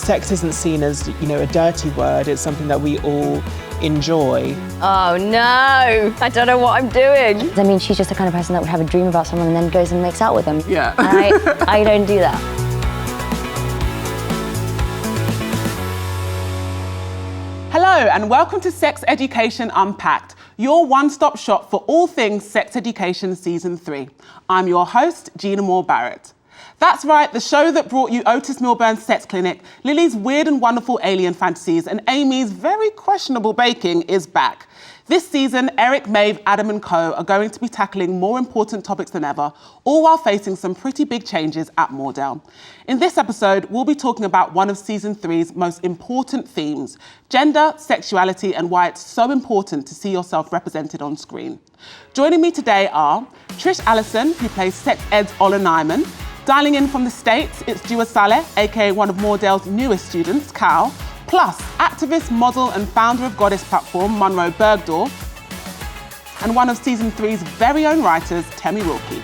sex isn't seen as, a dirty word. It's something that we all enjoy. Oh no, I don't know what I'm doing. I mean, she's just the kind of person that would have a dream about someone and then goes and makes out with them. Yeah. And I don't do that. Hello and welcome to Sex Education Unpacked, your one-stop shop for all things sex education season 3. I'm your host, Gina Moore-Barrett. That's right, the show that brought you Otis Milburn's sex clinic, Lily's weird and wonderful alien fantasies, and Amy's very questionable baking is back. This season, Eric, Maeve, Adam and co are going to be tackling more important topics than ever, all while facing some pretty big changes at Moordale. In this episode, we'll be talking about one of season 3's most important themes, gender, sexuality, and why it's so important to see yourself represented on screen. Joining me today are Trish Allison, who plays Sex Ed's Ola Nyman. Dialing in from the States, it's Dua Saleh, aka one of Moordale's newest students, Cal, plus activist, model and founder of Goddess platform, Monroe Bergdorf, and one of season 3's very own writers, Temi Wilkie.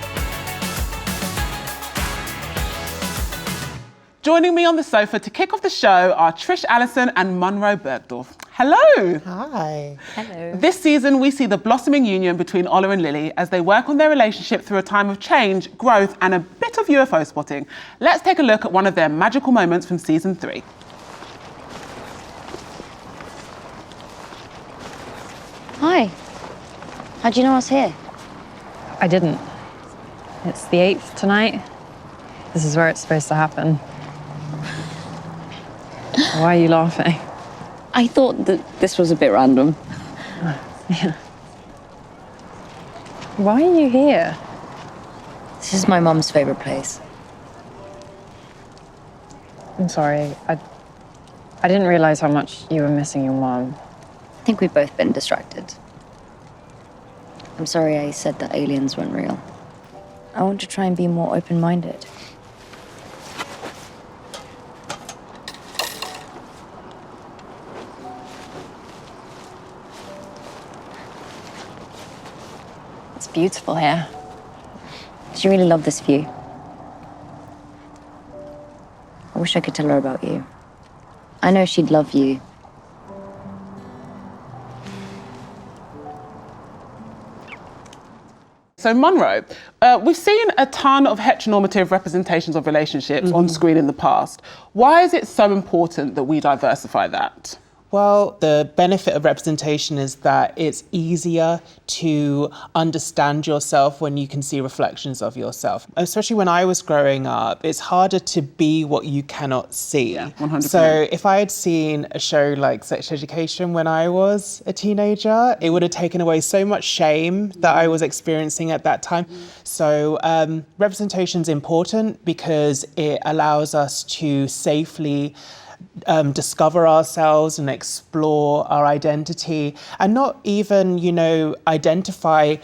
Joining me on the sofa to kick off the show are Trish Allison and Monroe Bergdorf. Hello. Hi. Hello. This season, we see the blossoming union between Ola and Lily as they work on their relationship through a time of change, growth, and a bit of UFO spotting. Let's take a look at one of their magical moments from season 3. Hi. How'd you know I was here? I didn't. It's the 8th tonight. This is where it's supposed to happen. Why are you laughing? I thought that this was a bit random. Yeah. Why are you here? This is my mum's favourite place. I'm sorry. I didn't realize how much you were missing your mom. I think we've both been distracted. I'm sorry I said that aliens weren't real. I want to try and be more open-minded. It's beautiful here. She really loved this view. I wish I could tell her about you. I know she'd love you. So Monroe, we've seen a ton of heteronormative representations of relationships on screen in the past. Why is it so important that we diversify that? Well, the benefit of representation is that it's easier to understand yourself when you can see reflections of yourself. Especially when I was growing up, it's harder to be what you cannot see. Yeah, 100%. So if I had seen a show like Sex Education when I was a teenager, it would have taken away so much shame that I was experiencing at that time. So representation is important because it allows us to safely discover ourselves and explore our identity and not even, identify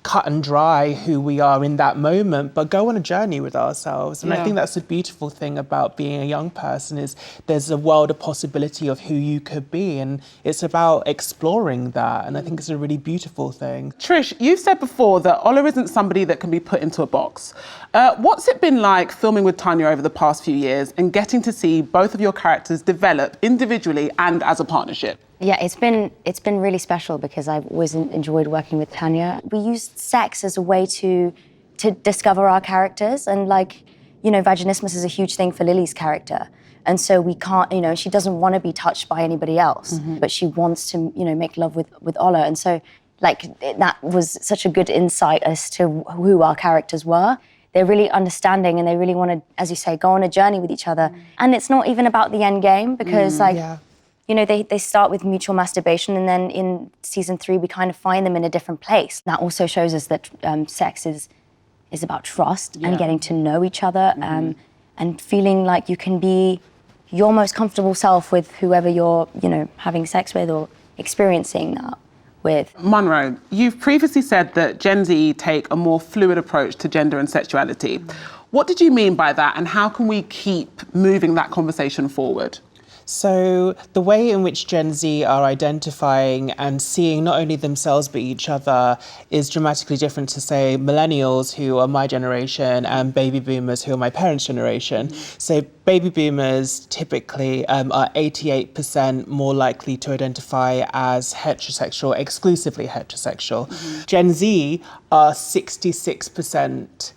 cut and dry who we are in that moment, but go on a journey with ourselves. And I think that's the beautiful thing about being a young person is there's a world of possibility of who you could be, and it's about exploring that. And I think it's a really beautiful thing. Trish, you've said before that Ola isn't somebody that can be put into a box. What's it been like filming with Tanya over the past few years and getting to see both of your characters develop individually and as a partnership? Yeah, it's been really special because I've always enjoyed working with Tanya. We used sex as a way to discover our characters, and vaginismus is a huge thing for Lily's character. And so we can't, she doesn't want to be touched by anybody else, but she wants to, make love with Ola. And so that was such a good insight as to who our characters were. They're really understanding and they really want to, as you say, go on a journey with each other. And it's not even about the end game because they start with mutual masturbation, and then in season 3, we kind of find them in a different place. That also shows us that sex is about trust and getting to know each other and feeling like you can be your most comfortable self with whoever you're, having sex with or experiencing that with. Monroe, you've previously said that Gen Z take a more fluid approach to gender and sexuality. What did you mean by that, and how can we keep moving that conversation forward? So the way in which Gen Z are identifying and seeing not only themselves but each other is dramatically different to, say, millennials, who are my generation, and baby boomers, who are my parents' generation. So baby boomers typically are 88% more likely to identify as heterosexual, exclusively heterosexual. Gen Z are 66%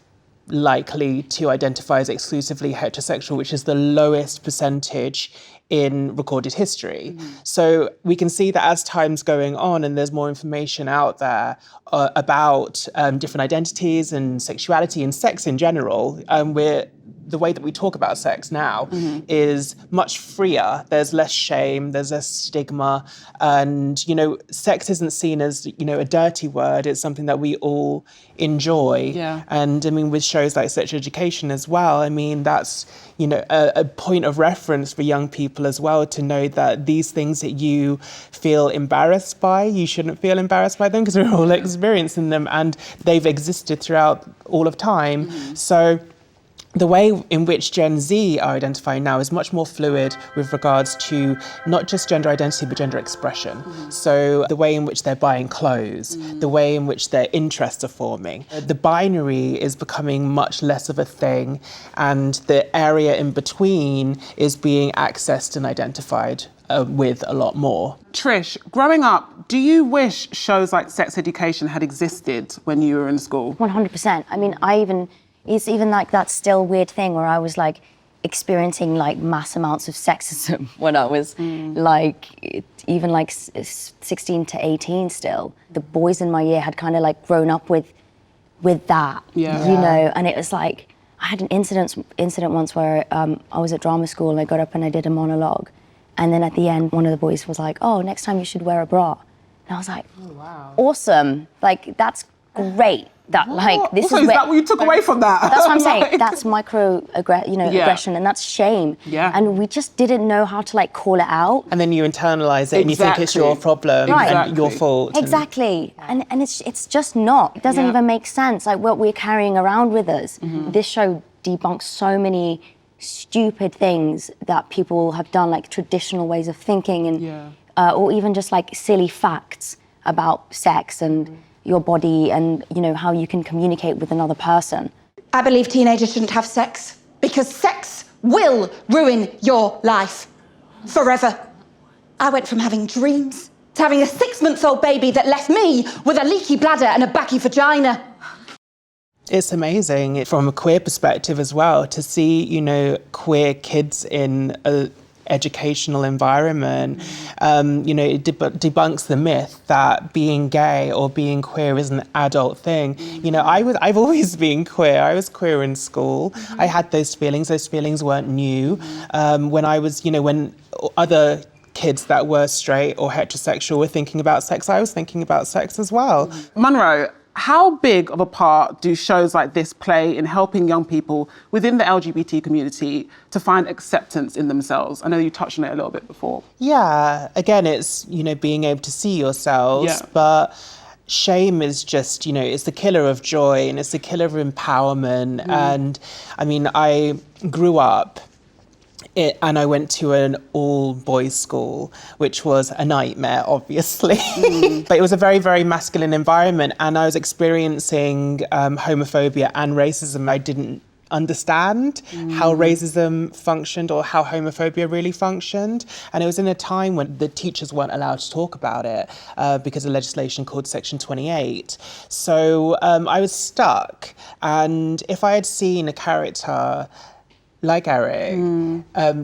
likely to identify as exclusively heterosexual, which is the lowest percentage in recorded history. So we can see that as time's going on and there's more information out there about different identities and sexuality and sex in general, the way that we talk about sex now is much freer. There's less shame, there's less stigma, and, you know, sex isn't seen as, you know, a dirty word. It's something that we all enjoy. Yeah. And I mean, with shows like Sex Education as well, I mean, that's, you know, a point of reference for young people as well, to know that these things that you feel embarrassed by, you shouldn't feel embarrassed by them, because we're all experiencing them and they've existed throughout all of time. So the way in which Gen Z are identifying now is much more fluid with regards to not just gender identity, but gender expression. So the way in which they're buying clothes, the way in which their interests are forming. The binary is becoming much less of a thing, and the area in between is being accessed and identified with a lot more. Trish, growing up, do you wish shows like Sex Education had existed when you were in school? 100%. I mean, it's even like that still weird thing where I was like experiencing like mass amounts of sexism when I was even like 16 to 18 still. The boys in my year had kind of like grown up with that, you know, and it was like, I had an incident once where I was at drama school and I got up and I did a monologue. And then at the end, one of the boys was like, oh, next time you should wear a bra. And I was like, oh, wow. Awesome. Like, that's great. That like this also, is is where, that what you took away from that? That's what I'm saying. That's aggression, and that's shame. Yeah. And we just didn't know how to like call it out. And then you internalize it and you think it's your problem and your fault. Exactly. And it's just not. It doesn't even make sense. Like what we're carrying around with us. This show debunks so many stupid things that people have done, like traditional ways of thinking, and or even just like silly facts about sex and your body and, you know, how you can communicate with another person. I believe teenagers shouldn't have sex because sex will ruin your life forever. I went from having dreams to having a 6-month-old baby that left me with a leaky bladder and a baggy vagina. It's amazing from a queer perspective as well to see, you know, queer kids in a educational environment. You know, it debunks the myth that being gay or being queer is an adult thing. You know, I've always been queer. I was queer in school. I had those feelings. Those feelings weren't new. When I was, you know, when other kids that were straight or heterosexual were thinking about sex, I was thinking about sex as well. Munro, how big of a part do shows like this play in helping young people within the LGBT community to find acceptance in themselves? I know you touched on it a little bit before. Yeah, again, it's, you know, being able to see yourselves, but shame is just, you know, it's the killer of joy and it's the killer of empowerment. And I mean, I grew up and I went to an all-boys school, which was a nightmare, obviously. But it was a very, very masculine environment, and I was experiencing homophobia and racism. I didn't understand how racism functioned or how homophobia really functioned. And it was in a time when the teachers weren't allowed to talk about it because of legislation called Section 28. So I was stuck. And if I had seen a character like Eric,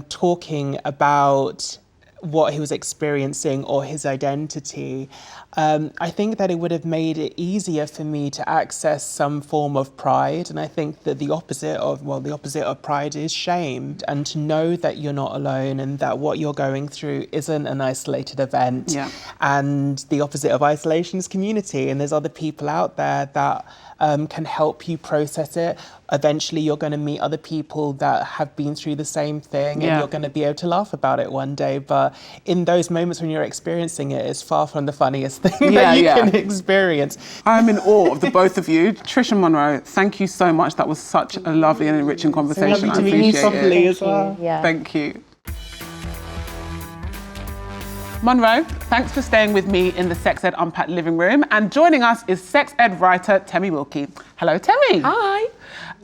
talking about what he was experiencing or his identity, I think that it would have made it easier for me to access some form of pride. And I think that the opposite of pride is shame, and to know that you're not alone and that what you're going through isn't an isolated event. And the opposite of isolation is community, and there's other people out there that can help you process it. Eventually you're going to meet other people that have been through the same thing, and you're going to be able to laugh about it one day. But in those moments when you're experiencing it, it's far from the funniest thing that you can experience. I'm in awe of the both of you. Trish and Munro, thank you so much. That was such a lovely and enriching conversation. Lovely to meet you properly as well. Yeah. Thank you. Monroe, thanks for staying with me in the Sex Ed Unpacked living room. And joining us is sex ed writer Temi Wilkie. Hello, Temi. Hi.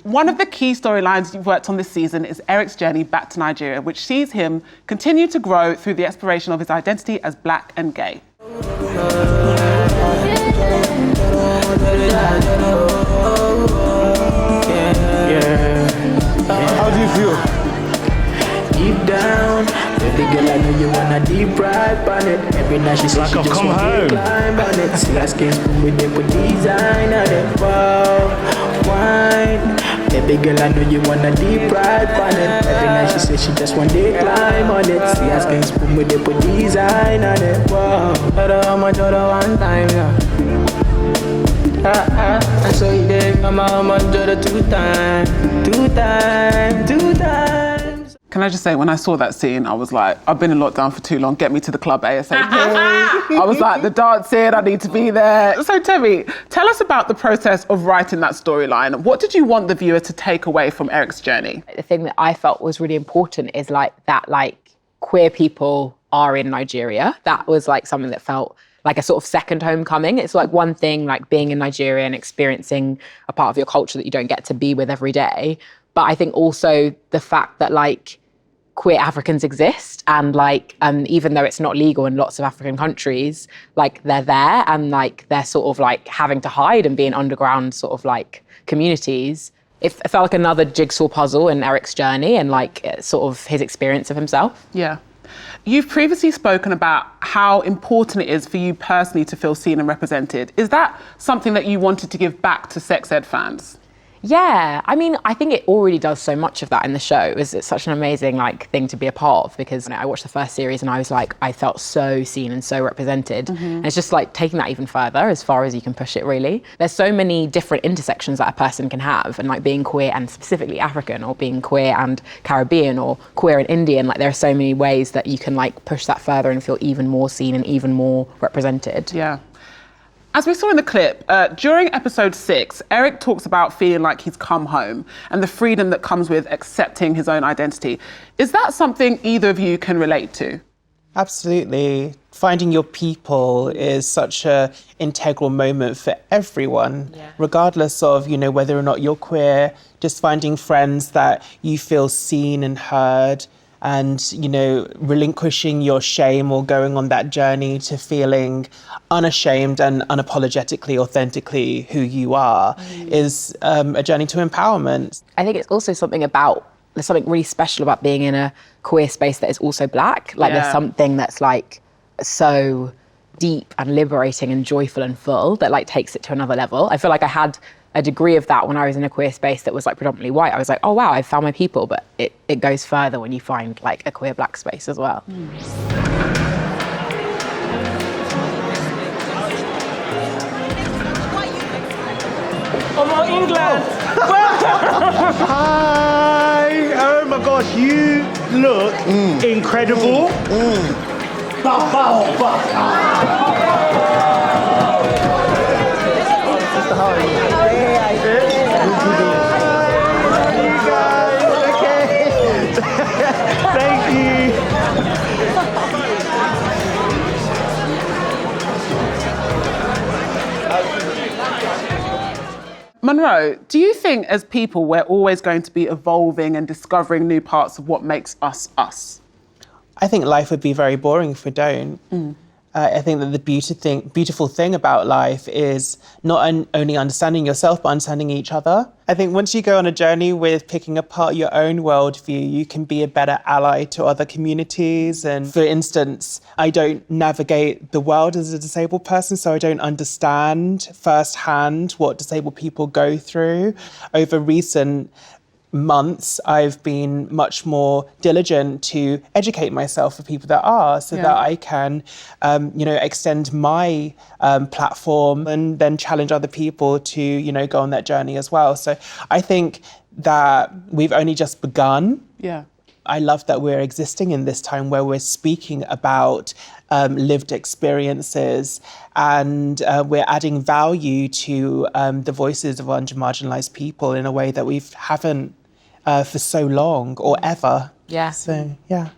One of the key storylines you've worked on this season is Eric's journey back to Nigeria, which sees him continue to grow through the exploration of his identity as black and gay. How do you feel? Deep down, baby girl, I know you wanna deep ride on it. Every night she says she I've just come wanna home. climb on it. See her skin spoon with them, put design on it. Wow, wine. Baby girl, I know you wanna deep ride on it. Every night she says she just wanna climb on it. See her skin spoon with them, put design on it. Wow, how much one time now? And so you did come out, much two times. Can I just say, when I saw that scene, I was like, I've been in lockdown for too long, get me to the club ASAP. I was like, the dancing, I need to be there. So Temi, tell us about the process of writing that storyline. What did you want the viewer to take away from Eric's journey? The thing that I felt was really important is that queer people are in Nigeria. That was like something that felt like a sort of second homecoming. It's like one thing, like being in Nigeria and experiencing a part of your culture that you don't get to be with every day. But I think also the fact that like queer Africans exist and like, even though it's not legal in lots of African countries, like they're there and like they're sort of like having to hide and be in underground sort of like communities. It felt like another jigsaw puzzle in Eric's journey and like sort of his experience of himself. Yeah. You've previously spoken about how important it is for you personally to feel seen and represented. Is that something that you wanted to give back to sex ed fans? Yeah, I mean, I think it already does so much of that in the show. It's such an amazing like thing to be a part of because I watched the first series and I was like, I felt so seen and so represented. And it's just like taking that even further as far as you can push it really. There's so many different intersections that a person can have and like being queer and specifically African or being queer and Caribbean or queer and Indian, like there are so many ways that you can like push that further and feel even more seen and even more represented. Yeah. As we saw in the clip, during episode 6, Eric talks about feeling like he's come home and the freedom that comes with accepting his own identity. Is that something either of you can relate to? Absolutely. Finding your people is such an integral moment for everyone, regardless of, whether or not you're queer, just finding friends that you feel seen and heard and, relinquishing your shame or going on that journey to feeling unashamed and unapologetically, authentically who you are is a journey to empowerment. I think it's also there's something really special about being in a queer space that is also black. Like there's something that's like so deep and liberating and joyful and full that like takes it to another level. I feel like I had a degree of that when I was in a queer space that was like predominantly white. I was like, oh wow, I found my people, but it goes further when you find like a queer black space as well. Oh, England! Hi! Oh my gosh, you look incredible. Bow, bow, bow. Thank you. Monroe, do you think as people we're always going to be evolving and discovering new parts of what makes us us? I think life would be very boring if we don't. I think that the beautiful thing about life is not only understanding yourself, but understanding each other. I think once you go on a journey with picking apart your own worldview, you can be a better ally to other communities. And for instance, I don't navigate the world as a disabled person, so I don't understand firsthand what disabled people go through. Over recent months, I've been much more diligent to educate myself for people that are, so that I can, extend my platform and then challenge other people to, go on that journey as well. So I think that we've only just begun. Yeah. I love that we're existing in this time where we're speaking about lived experiences and we're adding value to the voices of under-marginalised people in a way that we haven't for so long or ever. Yeah. So, yeah.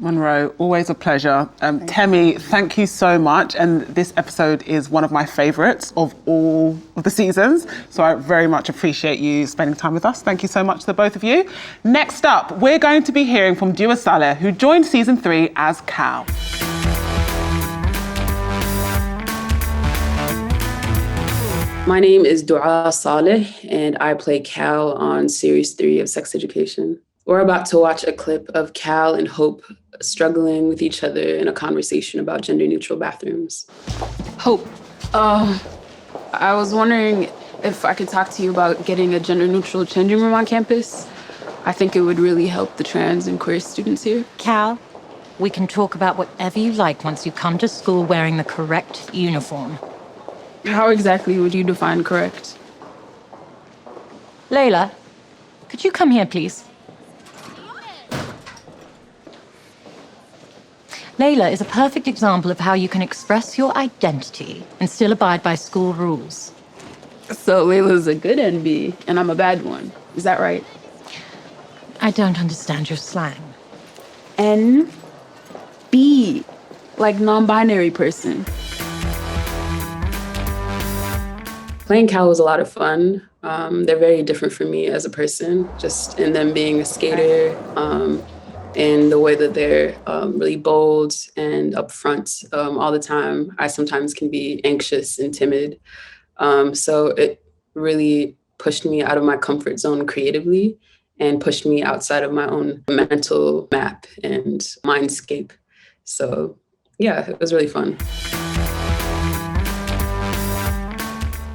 Monroe, always a pleasure. Temi, thank you so much. And this episode is one of my favourites of all of the seasons. So I very much appreciate you spending time with us. Thank you so much to the both of you. Next up, we're going to be hearing from Dua Saleh, who joined season 3 as Cal. My name is Dua Saleh, and I play Cal on series 3 of Sex Education. We're about to watch a clip of Cal and Hope struggling with each other in a conversation about gender-neutral bathrooms. Hope, I was wondering if I could talk to you about getting a gender-neutral changing room on campus. I think it would really help the trans and queer students here. Cal, we can talk about whatever you like once you come to school wearing the correct uniform. How exactly would you define correct? Layla, could you come here, please? Layla is a perfect example of how you can express your identity and still abide by school rules. So Layla's a good NB, and I'm a bad one. Is that right? I don't understand your slang. NB, like non-binary person. Playing Cal was a lot of fun. They're very different from me as a person, just in them being a skater, and the way that they're really bold and upfront all the time. I sometimes can be anxious and timid. So it really pushed me out of my comfort zone creatively and pushed me outside of my own mental map and mindscape. So yeah, it was really fun.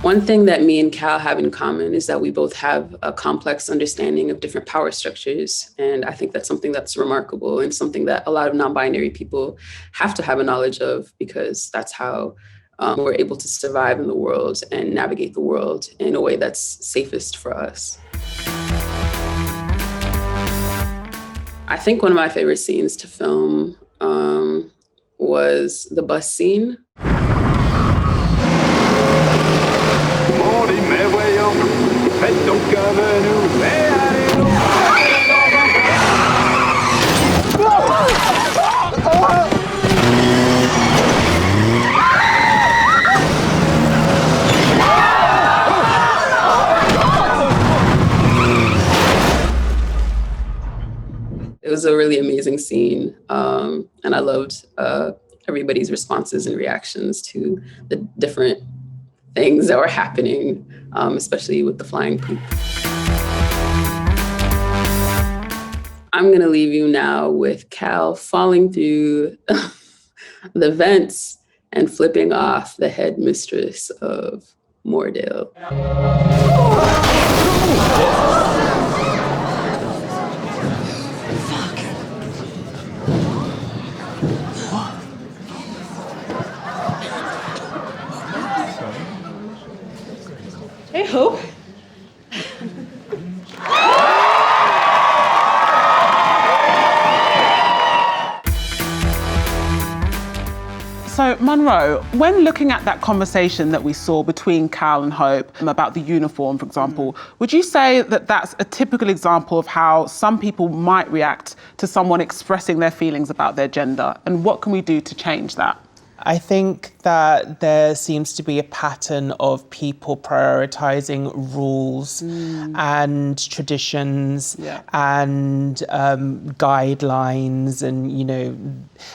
One thing that me and Cal have in common is that we both have a complex understanding of different power structures. And I think that's something that's remarkable and something that a lot of non-binary people have to have a knowledge of, because that's how we're able to survive in the world and navigate the world in a way that's safest for us. I think one of my favorite scenes to film was the bus scene. It was a really amazing scene, and I loved everybody's responses and reactions to the different things that were happening, especially with the flying poop. I'm gonna leave you now with Cal falling through the vents and flipping off the headmistress of Moordale. Hey, Hope. So, Monroe, when looking at that conversation that we saw between Cal and Hope about the uniform, for example, would you say that that's a typical example of how some people might react to someone expressing their feelings about their gender? And what can we do to change that? I think that there seems to be a pattern of people prioritizing rules and traditions and guidelines, and, you know,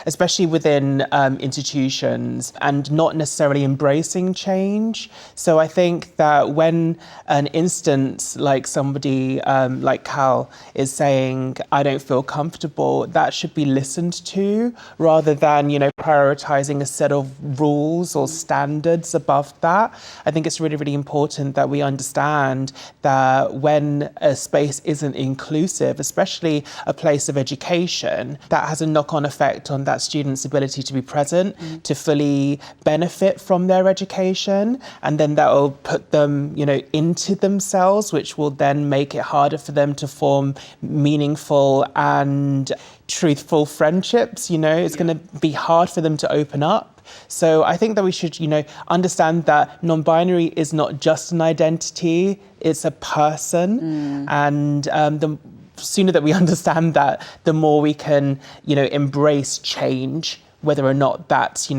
especially within institutions, and not necessarily embracing change. So I think that when an instance like somebody like Cal is saying, I don't feel comfortable, that should be listened to, rather than, you know, prioritizing a set of rules or standards above that. I think it's really, really important that we understand that when a space isn't inclusive, especially a place of education, that has a knock-on effect on that student's ability to be present, to fully benefit from their education, and then that will put them, you know, into themselves, which will then make it harder for them to form meaningful and truthful friendships. You know, it's going to be hard for them to open up. So I think that we should, you know, understand that non-binary is not just an identity, it's a person. And the sooner that we understand that, the more we can, embrace change, whether or not that's,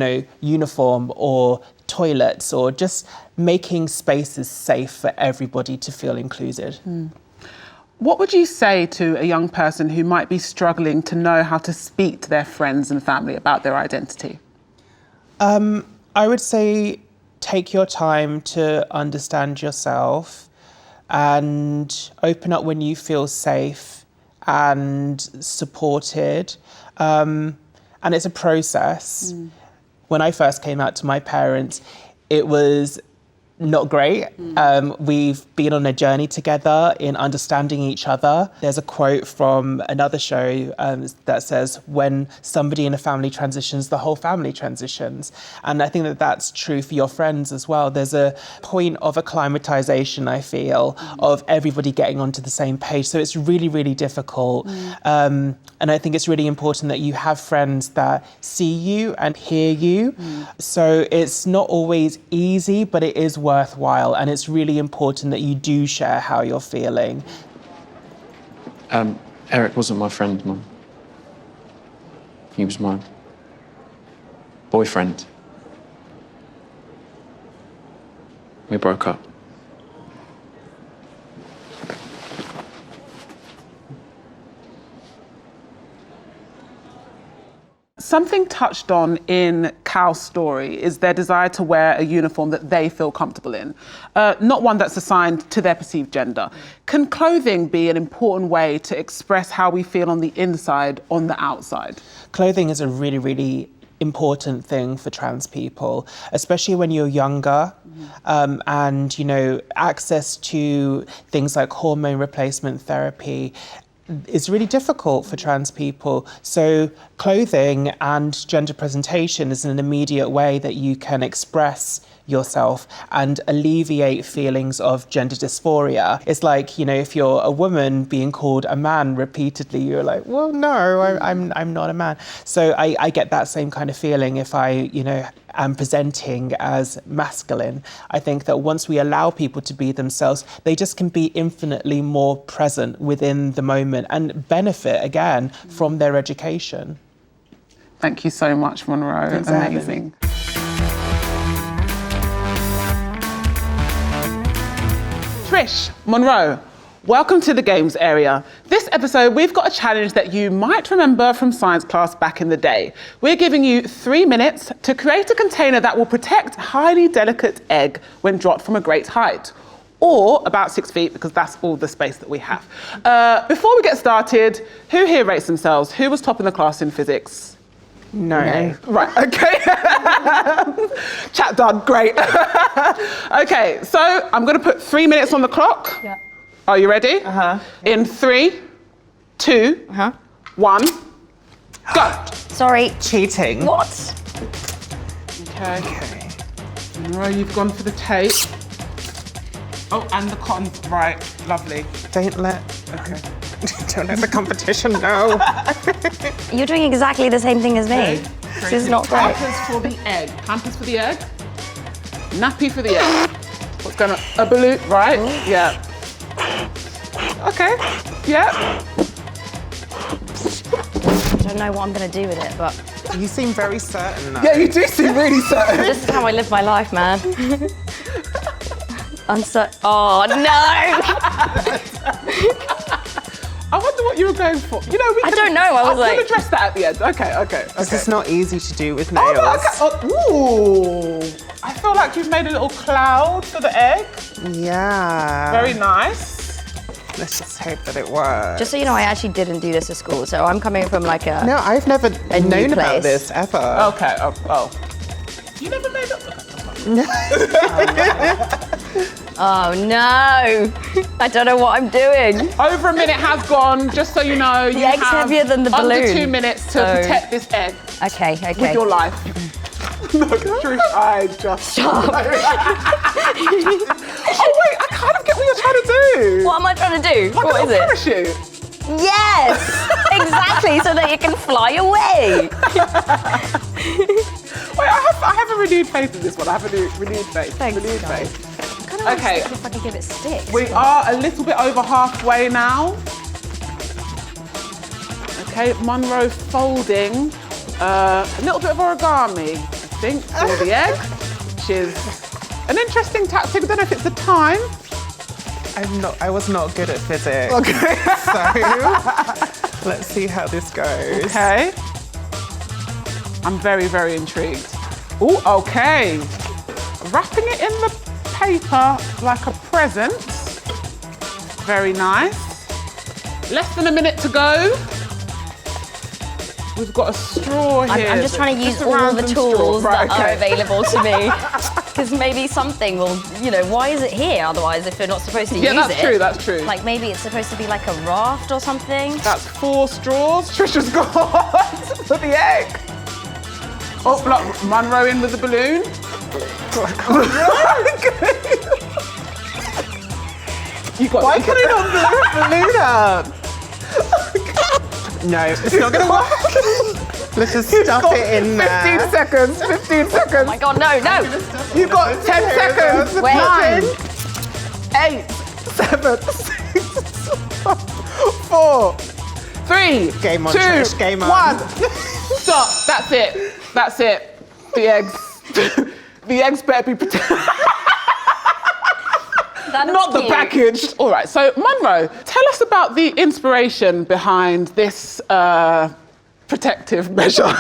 uniform or toilets or just making spaces safe for everybody to feel included. What would you say to a young person who might be struggling to know how to speak to their friends and family about their identity? I would say take your time to understand yourself and open up when you feel safe and supported. And it's a process. When I first came out to my parents, it was not great. We've been on a journey together in understanding each other. There's a quote from another show that says, when somebody in a family transitions, the whole family transitions. And I think that that's true for your friends as well. There's a point of acclimatization, I feel, of everybody getting onto the same page. So it's really, really difficult. And I think it's really important that you have friends that see you and hear you. So it's not always easy, but it is worthwhile, and it's really important that you do share how you're feeling. Eric wasn't my friend, Mum. He was my boyfriend. We broke up. Something touched on in Cal's story is their desire to wear a uniform that they feel comfortable in, not one that's assigned to their perceived gender. Can clothing be an important way to express how we feel on the inside, on the outside? Clothing is a really, really important thing for trans people, especially when you're younger, and, access to things like hormone replacement therapy is really difficult for trans people. So clothing and gender presentation is an immediate way that you can express yourself and alleviate feelings of gender dysphoria. It's like, if you're a woman being called a man repeatedly, you're like, well, no, I'm not a man. So I get that same kind of feeling if I, am presenting as masculine. I think that once we allow people to be themselves, they just can be infinitely more present within the moment and benefit, again, from their education. Thank you so much, Monroe. Thanks, amazing. Trish, Monroe, welcome to the games area. This episode, we've got a challenge that you might remember from science class back in the day. We're giving you 3 minutes to create a container that will protect a highly delicate egg when dropped from a great height, or about 6 feet, because that's all the space that we have. Before we get started, who here rates themselves? Who was top in the class in physics? No. Right, okay. Chat done, great. Okay, so I'm gonna put 3 minutes on the clock. Yeah. Are you ready? In 3, 2, 1, go. Sorry. Cheating. What? Okay. Monroe, you've gone for the tape. Oh, and the cotton, right, lovely. Don't let the competition know. You're doing exactly the same thing as me. This is not great. Pampers for the egg. Pampers for the egg. Nappy for the egg. What's going on? A balloon, right? Ooh. Yeah. Okay. Yeah. I don't know what I'm going to do with it, but... You seem very certain, though. Yeah, you do seem really certain. This is how I live my life, man. Oh, no! I wonder what you were going for. I don't know. I was like... I'm going to address that at the end. Okay. This is not easy to do with nails. Ooh. I feel like you've made a little cloud for the egg. Yeah. Very nice. Let's just hope that it works. Just so you know, I actually didn't do this at school, so I'm coming from like a... No, I've never known about place. this, ever. Okay, oh. You never made up... Oh no! I don't know what I'm doing. Over a minute has gone, just so you know. The egg's heavier than the balloon. Under 2 minutes to protect this egg. Okay. With your life. No, Trish, I just... Stop. Oh wait, I kind of get what you're trying to do. What am I trying to do? Like what a is it? Parachute. Yes! Exactly, so that you can fly away. Wait, I have a renewed faith in this one. I have a renewed faith. Thanks, renewed guys. faith. I kind of Okay. if I can give it sticks. We are a little bit over halfway now. Okay, Monroe folding a little bit of origami, I think, for the egg, which is an interesting tactic. I don't know if it's the time. I was not good at physics. Okay. So let's see how this goes. Okay. I'm very, very intrigued. Oh, okay. Wrapping it in the paper like a present. Very nice. Less than a minute to go. We've got a straw here. I'm just trying to use all the tools that are available to me. Because maybe something will, why is it here otherwise if you're not supposed to use it? Yeah, that's true, that's true. Like maybe it's supposed to be like a raft or something. That's 4 straws. Trisha's gone for the egg. Oh, look, Monroe in with the balloon. You got Why can I not blow the balloon up? No, it's not going to work. Let's just stuff it in 15 seconds, 15 seconds. Oh my God, no. You've got 10 seconds. Wait. 9, 8, 7, 6, 4, 3, Game on, 2, Trish, game on. 1. Stop, that's it. That's it. The eggs better be protected. Not the package. All right, so Monroe, tell us about the inspiration behind this protective measure.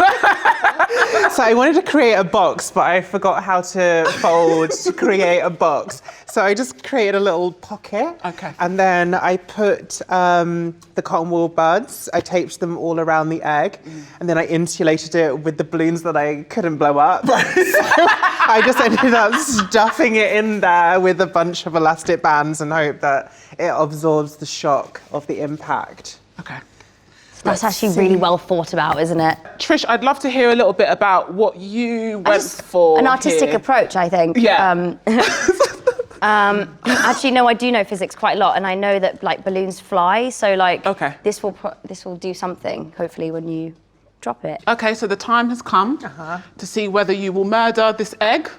So I wanted to create a box, but I forgot how to fold to create a box. So I just created a little pocket. Okay. And then I put the cotton wool buds, I taped them all around the egg, and then I insulated it with the balloons that I couldn't blow up. So I just ended up stuffing it in there with a bunch of elastic bands and hope that it absorbs the shock of the impact. Okay. That's actually really well thought about, isn't it? Trish, I'd love to hear a little bit about what you went for. An artistic here. approach, I think. Yeah. Actually, no, I do know physics quite a lot, and I know that like balloons fly. So like, okay. this will do something. Hopefully, when you drop it. Okay, so the time has come to see whether you will murder this egg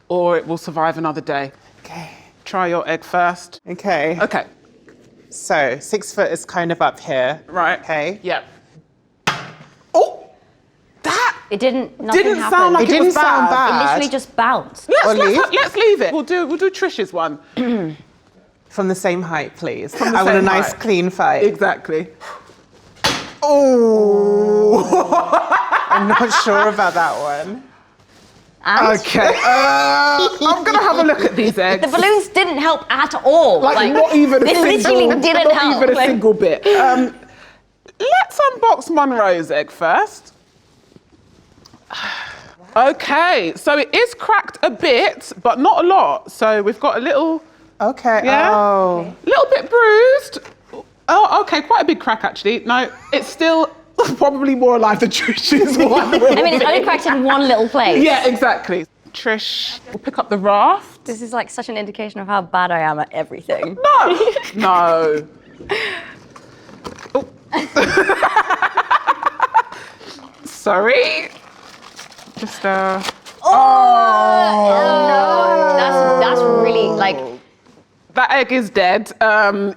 or it will survive another day. Okay. Try your egg first. Okay. Okay. So 6 foot is kind of up here. Right. Okay. Yep. Oh! That It didn't didn't happen. sound like It it was didn't sound It bad. literally just bounced. Let's leave it. We'll do Trish's one. From the same height, please. From the I want a same nice, height. clean fight. Exactly. Oh! I'm not sure about that one. And Okay. I'm gonna have a look at these eggs. the balloons didn't help at all. Like not even a they single. literally didn't not help. even a Like- single bit. Let's unbox Monroe's egg first. Okay, so it is cracked a bit, but not a lot. So we've got a little, Okay. yeah, Oh. little bit bruised. Oh, okay, quite a big crack actually. No, it's still probably more alive than Trish's one. I mean, it's only cracked in one little place. Yeah, exactly. Trish will pick up the raft. This is like such an indication of how bad I am at everything. No. Oh. Sorry. Just That's really like. that egg is dead.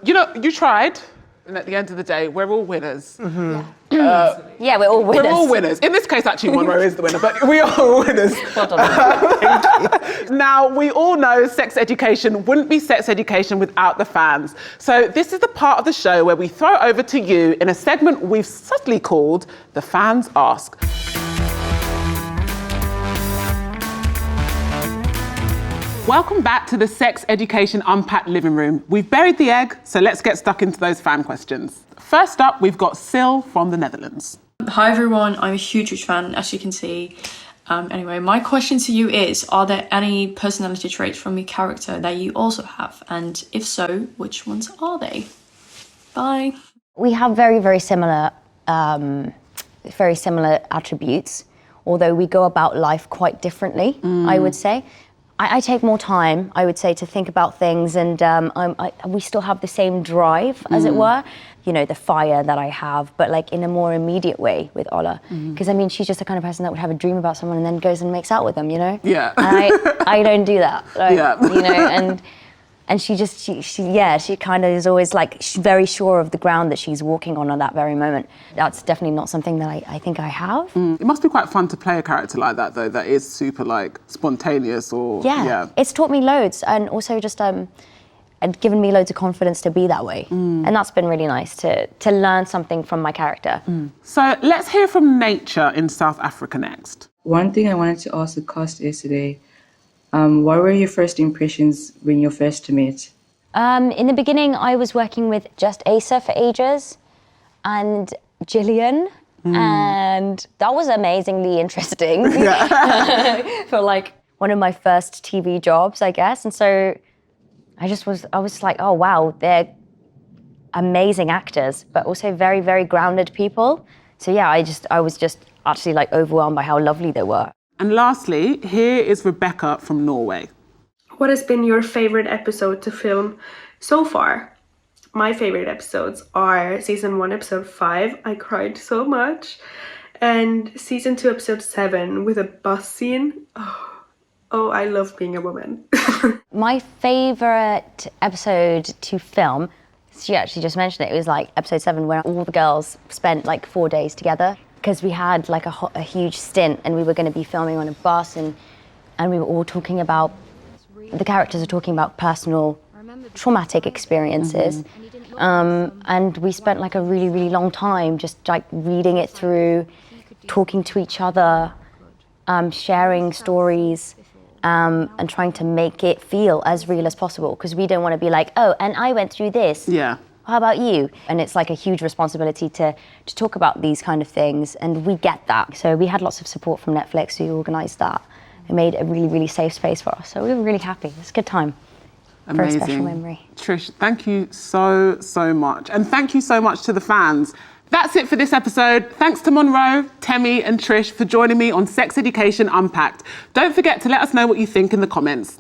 You tried, and at the end of the day, we're all winners. Yeah, we're all winners. We're all winners. In this case, actually, Monroe is the winner, but we are all winners. Well done. Now, we all know sex education wouldn't be sex education without the fans. So this is the part of the show where we throw it over to you in a segment we've subtly called The Fans Ask. Welcome back to the Sex Education Unpacked living room. We've buried the egg, so let's get stuck into those fan questions. First up, we've got Sil from the Netherlands. Hi everyone, I'm a huge fan, as you can see. Anyway, my question to you is, are there any personality traits from your character that you also have? And if so, which ones are they? Bye. We have very, very similar attributes, although we go about life quite differently, I would say. I take more time, I would say, to think about things, and we still have the same drive, as it were. You know, the fire that I have, but like in a more immediate way with Ola. Because I mean, she's just the kind of person that would have a dream about someone and then goes and makes out with them, you know? Yeah. And I don't do that. Like, Yeah. You know, and And she kind of is always like very sure of the ground that she's walking on at that very moment. That's definitely not something that I think I have. It must be quite fun to play a character like that, though, that is super like spontaneous or It's taught me loads, and also just and given me loads of confidence to be that way. And that's been really nice to learn something from my character. So let's hear from Nature in South Africa next. One thing I wanted to ask the cast yesterday, what were your first impressions when you first met? In the beginning, I was working with just Asa for ages and Gillian, and that was amazingly interesting for like one of my first TV jobs, I guess. And so I was like, oh wow, they're amazing actors, but also very, very grounded people. So yeah, I was just actually like overwhelmed by how lovely they were. And lastly, here is Rebecca from Norway. What has been your favorite episode to film so far? My favorite episodes are season 1, episode 5. I cried so much. And season 2, episode 7 with a bus scene. Oh, I love being a woman. My favorite episode to film, she actually just mentioned it was like episode 7 where all the girls spent like 4 days together. Because we had like a huge stint and we were going to be filming on a bus and we were all talking about, the characters are talking about personal traumatic experiences. And we spent like a really, really long time just like reading it through, talking to each other, sharing stories, and trying to make it feel as real as possible. Because we didn't want to be like, oh, and I went through this. Yeah. How about you? And it's like a huge responsibility to talk about these kind of things, and we get that. So we had lots of support from Netflix who organised that. It made a really, really safe space for us. So we were really happy. It's a good time. Amazing. For a special memory. Trish, thank you so, so much. And thank you so much to the fans. That's it for this episode. Thanks to Monroe, Temi and Trish for joining me on Sex Education Unpacked. Don't forget to let us know what you think in the comments.